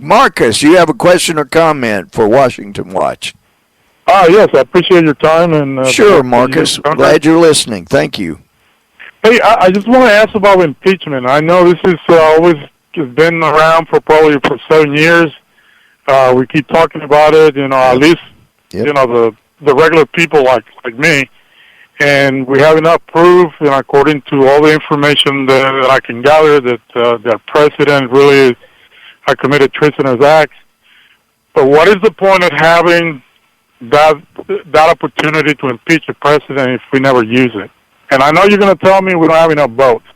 Marcus, you have a question or comment for Washington Watch? Yes, I appreciate your time. And sure, Marcus. Glad you're listening. Thank you. Hey, I just want to ask about impeachment. I know this is always been around for 7 years. We keep talking about it, at least, the regular people like me. And we have enough proof, according to all the information that I can gather, that the president really committed treasonous acts. But what is the point of having that opportunity to impeach a president if we never use it? And I know you're going to tell me we don't have enough votes,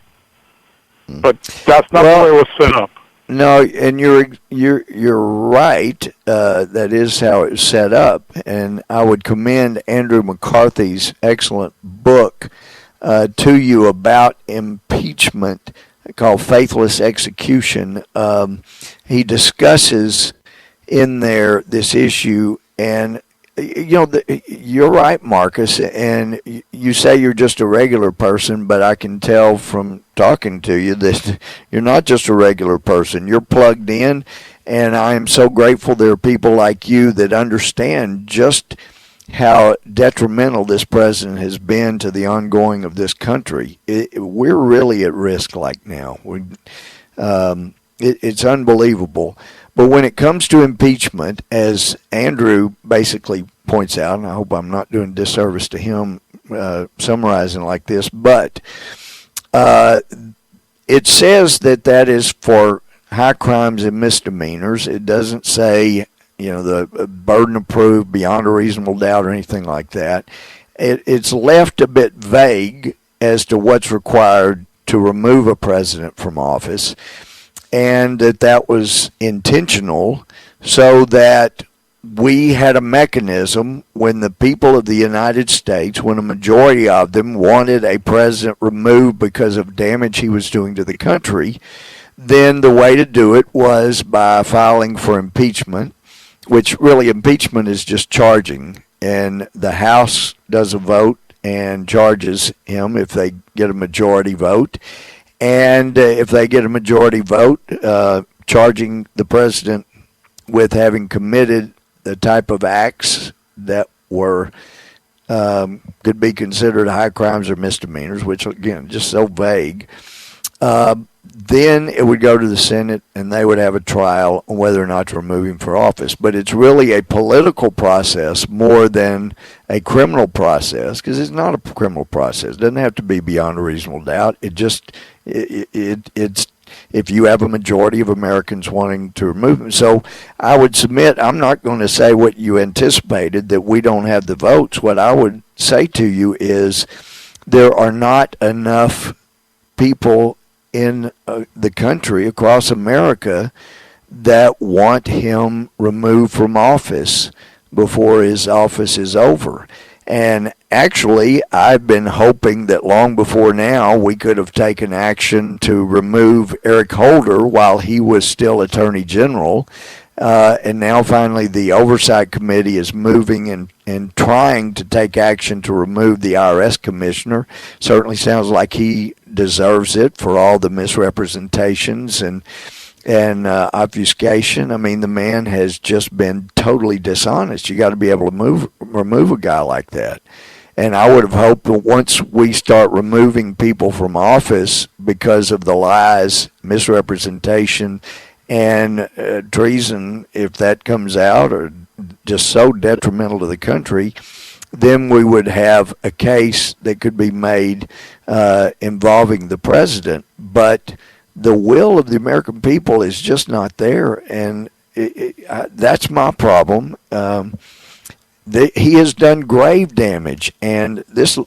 but that's not the way it was set up. No, and you're right. That is how it was set up, and I would commend Andrew McCarthy's excellent book to you about impeachment called "Faithless Execution." He discusses in there this issue, and you're right, Marcus, and you say you're just a regular person, but I can tell from talking to you that you're not just a regular person. You're plugged in, and I am so grateful there are people like you that understand just how detrimental this president has been to the ongoing of this country. We're really at risk now. It's unbelievable. But when it comes to impeachment, as Andrew basically points out, and I hope I'm not doing disservice to him summarizing like this, but it says that is for high crimes and misdemeanors. It doesn't say, the burden of proof beyond a reasonable doubt or anything like that. It's left a bit vague as to what's required to remove a president from office, and that was intentional so that we had a mechanism when the people of the United States, when a majority of them wanted a president removed because of damage he was doing to the country, then the way to do it was by filing for impeachment, which really impeachment is just charging, and the House does a vote and charges him if they get a majority vote. And if they get a majority vote, charging the president with having committed the type of acts that were could be considered high crimes or misdemeanors, which, again, just so vague, then it would go to the Senate, and they would have a trial on whether or not to remove him for office. But it's really a political process more than a criminal process, because it's not a criminal process. It doesn't have to be beyond a reasonable doubt. It's if you have a majority of Americans wanting to remove him. So I would submit, I'm not going to say what you anticipated, that we don't have the votes. What I would say to you is there are not enough people in the country, across America, that want him removed from office before his office is over. And actually, I've been hoping that long before now we could have taken action to remove Eric Holder while he was still Attorney General. And now finally the Oversight Committee is moving and trying to take action to remove the IRS Commissioner. Certainly sounds like he deserves it for all the misrepresentations and obfuscation. I mean, the man has just been totally dishonest. You got to be able to remove a guy like that. And I would have hoped that once we start removing people from office because of the lies, misrepresentation, and treason, if that comes out, or just so detrimental to the country, then we would have a case that could be made involving the president. But the will of the American people is just not there, and that's my problem. He has done grave damage, and this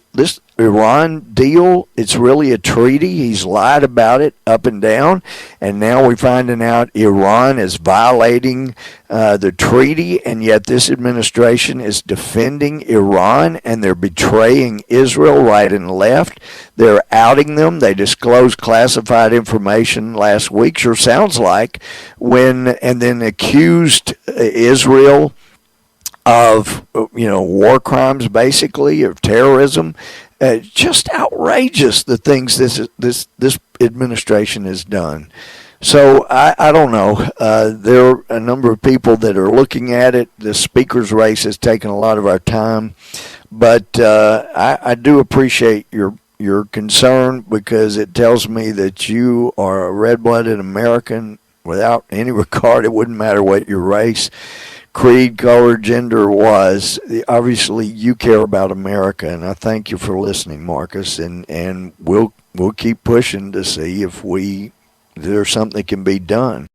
Iran deal, it's really a treaty. He's lied about it up and down, and now we're finding out Iran is violating the treaty, and yet this administration is defending Iran, and they're betraying Israel right and left. They're outing them. They disclosed classified information last week, sure sounds like, and then accused Israel of war crimes, basically, of terrorism. Just outrageous, the things this administration has done. So I don't know. There are a number of people that are looking at it. The speaker's race has taken a lot of our time, but I do appreciate your concern because it tells me that you are a red-blooded American without any regard. It wouldn't matter what your race, creed, color, gender was. Obviously, you care about America, and I thank you for listening, Marcus. And we'll keep pushing to see if there's something that can be done.